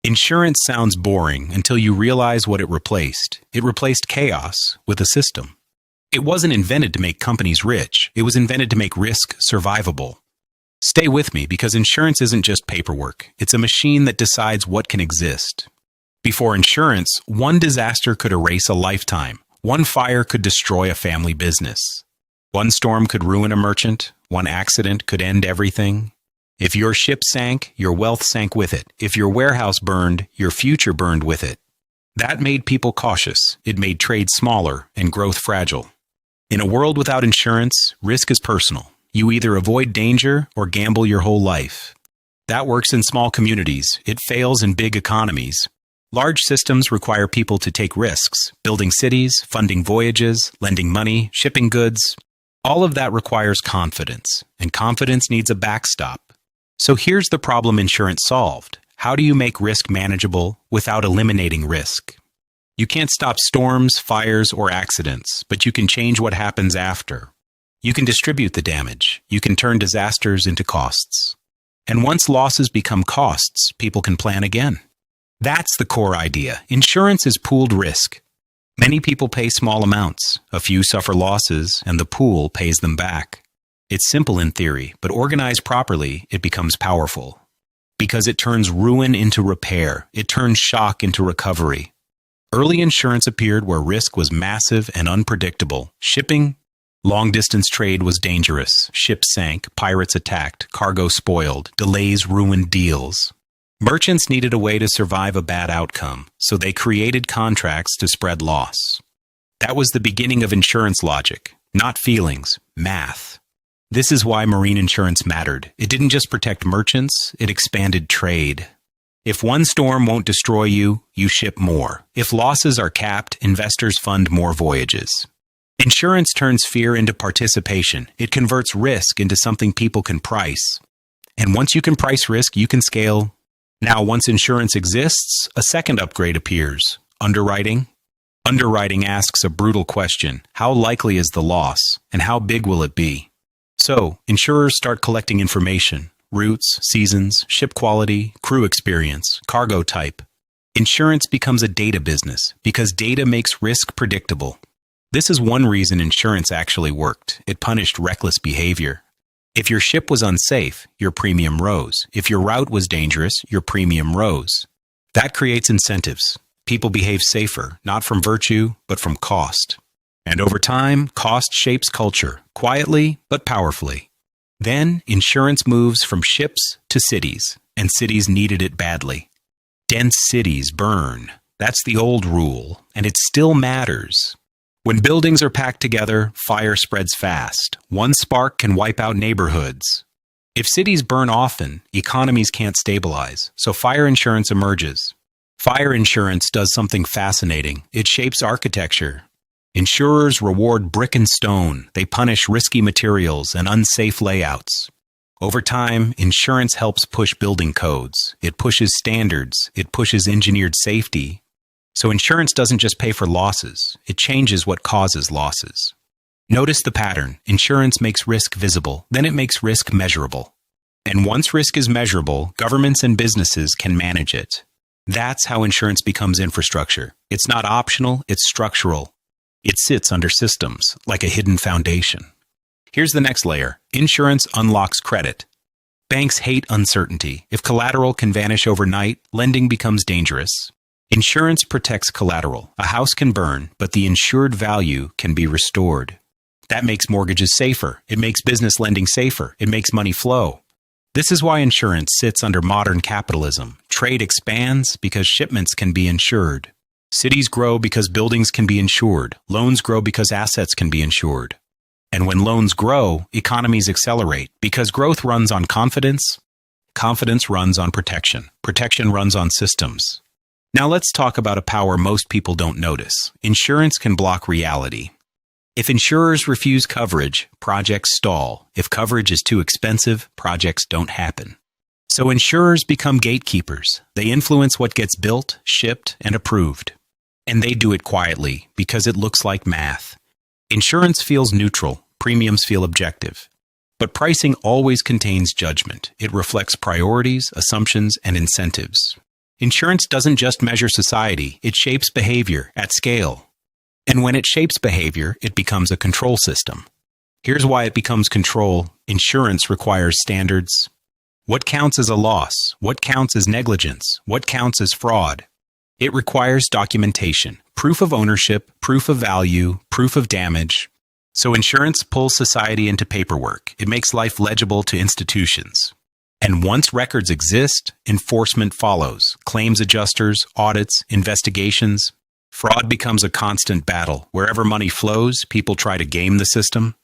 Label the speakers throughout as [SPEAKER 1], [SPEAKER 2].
[SPEAKER 1] Insurance sounds boring until you realize what it replaced. It replaced chaos with a system. It wasn't invented to make companies rich. It was invented to make risk survivable. Stay with me, because insurance isn't just paperwork. It's a machine that decides what can exist. Before insurance, one disaster could erase a lifetime. One fire could destroy a family business. One storm could ruin a merchant. One accident could end everything. If your ship sank, your wealth sank with it. If your warehouse burned, your future burned with it. That made people cautious. It made trade smaller and growth fragile. In a world without insurance, risk is personal. You either avoid danger or gamble your whole life. That works in small communities. It fails in big economies. Large systems require people to take risks, building cities, funding voyages, lending money, shipping goods. All of that requires confidence, and confidence needs a backstop. So here's the problem insurance solved. How do you make risk manageable without eliminating risk? You can't stop storms, fires, or accidents, but you can change what happens after. You can distribute the damage. You can turn disasters into costs. And once losses become costs, people can plan again. That's the core idea. Insurance is pooled risk. Many people pay small amounts. A few suffer losses, and the pool pays them back. It's simple in theory, but organized properly, it becomes powerful. Because it turns ruin into repair. It turns shock into recovery. Early insurance appeared where risk was massive and unpredictable. Shipping, long-distance trade was dangerous. Ships sank, pirates attacked, cargo spoiled, delays ruined deals. Merchants needed a way to survive a bad outcome, so they created contracts to spread loss. That was the beginning of insurance logic, not feelings, math. This is why marine insurance mattered. It didn't just protect merchants, it expanded trade. If one storm won't destroy you, you ship more. If losses are capped, investors fund more voyages. Insurance turns fear into participation. It converts risk into something people can price. And once you can price risk, you can scale. Now, once insurance exists, a second upgrade appears. Underwriting. Underwriting asks a brutal question. How likely is the loss? And how big will it be? So, insurers start collecting information. Routes, seasons, ship quality, crew experience, cargo type. Insurance becomes a data business because data makes risk predictable. This is one reason insurance actually worked. It punished reckless behavior. If your ship was unsafe, your premium rose. If your route was dangerous, your premium rose. That creates incentives. People behave safer, not from virtue, but from cost. And over time, cost shapes culture, quietly but powerfully. Then, insurance moves from ships to cities, and cities needed it badly. Dense cities burn. That's the old rule, and it still matters. When buildings are packed together, fire spreads fast. One spark can wipe out neighborhoods. If cities burn often, economies can't stabilize, so fire insurance emerges. Fire insurance does something fascinating. It shapes architecture. Insurers reward brick and stone. They punish risky materials and unsafe layouts. Over time, insurance helps push building codes. It pushes standards. It pushes engineered safety. So insurance doesn't just pay for losses. It changes what causes losses. Notice the pattern. Insurance makes risk visible. Then it makes risk measurable. And once risk is measurable, governments and businesses can manage it. That's how insurance becomes infrastructure. It's not optional, it's structural. It sits under systems, like a hidden foundation. Here's the next layer. Insurance unlocks credit. Banks hate uncertainty. If collateral can vanish overnight, lending becomes dangerous. Insurance protects collateral. A house can burn, but the insured value can be restored. That makes mortgages safer. It makes business lending safer. It makes money flow. This is why insurance sits under modern capitalism. Trade expands because shipments can be insured. Cities grow because buildings can be insured. Loans grow because assets can be insured. And when loans grow, economies accelerate because growth runs on confidence. Confidence runs on protection. Protection runs on systems. Now let's talk about a power most people don't notice. Insurance can block reality. If insurers refuse coverage, projects stall. If coverage is too expensive, projects don't happen. So insurers become gatekeepers. They influence what gets built, shipped, and approved. And they do it quietly because it looks like math. Insurance feels neutral. Premiums feel objective. But pricing always contains judgment. It reflects priorities, assumptions, and incentives. Insurance doesn't just measure society, it shapes behavior at scale. And when it shapes behavior, it becomes a control system. Here's why it becomes control. Insurance requires standards. What counts as a loss? What counts as negligence? What counts as fraud? It requires documentation, proof of ownership, proof of value, proof of damage. So insurance pulls society into paperwork. It makes life legible to institutions. And once records exist, enforcement follows. Claims adjusters, audits, investigations. Fraud becomes a constant battle. Wherever money flows, people try to game the system.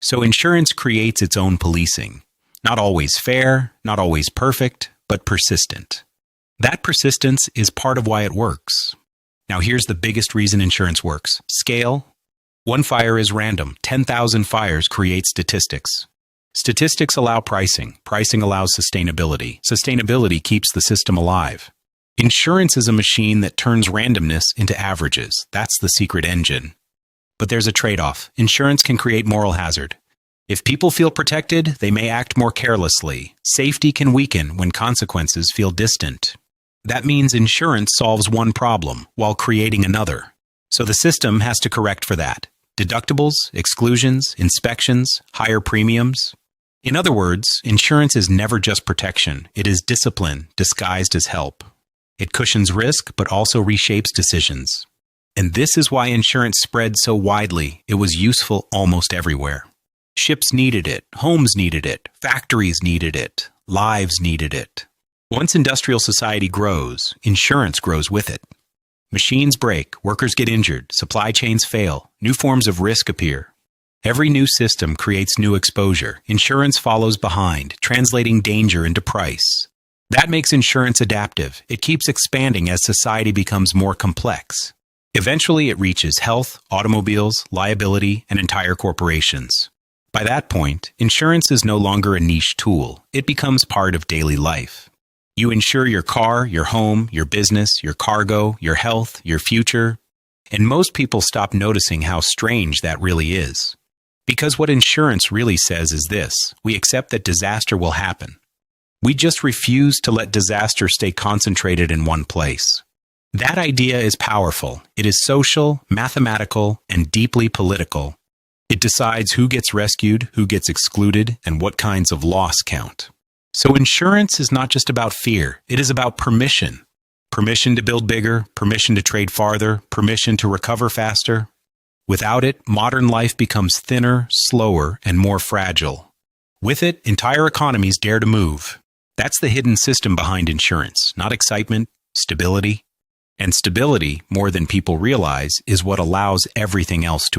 [SPEAKER 1] So insurance creates its own policing. Not always fair, not always perfect, but persistent. That persistence is part of why it works. Now here's the biggest reason insurance works. Scale. One fire is random. 10,000 fires create statistics. Statistics allow pricing. Pricing allows sustainability. Sustainability keeps the system alive. Insurance is a machine that turns randomness into averages. That's the secret engine. But there's a trade-off. Insurance can create moral hazard. If people feel protected, they may act more carelessly. Safety can weaken when consequences feel distant. That means insurance solves one problem while creating another. So the system has to correct for that. Deductibles, exclusions, inspections, higher premiums. In other words, insurance is never just protection. It is discipline disguised as help. It cushions risk, but also reshapes decisions. And this is why insurance spread so widely. It was useful almost everywhere. Ships needed it, homes needed it, factories needed it, lives needed it. Once industrial society grows, insurance grows with it. Machines break, workers get injured, supply chains fail, new forms of risk appear. Every new system creates new exposure. Insurance follows behind, translating danger into price. That makes insurance adaptive. It keeps expanding as society becomes more complex. Eventually, it reaches health, automobiles, liability, and entire corporations. By that point, insurance is no longer a niche tool. It becomes part of daily life. You insure your car, your home, your business, your cargo, your health, your future. And most people stop noticing how strange that really is. Because what insurance really says is this: we accept that disaster will happen. We just refuse to let disaster stay concentrated in one place. That idea is powerful. It is social, mathematical, and deeply political. It decides who gets rescued, who gets excluded, and what kinds of loss count. So insurance is not just about fear. It is about permission. Permission to build bigger, permission to trade farther, permission to recover faster. Without it, modern life becomes thinner, slower, and more fragile. With it, entire economies dare to move. That's the hidden system behind insurance, not excitement, stability. And stability, more than people realize, is what allows everything else to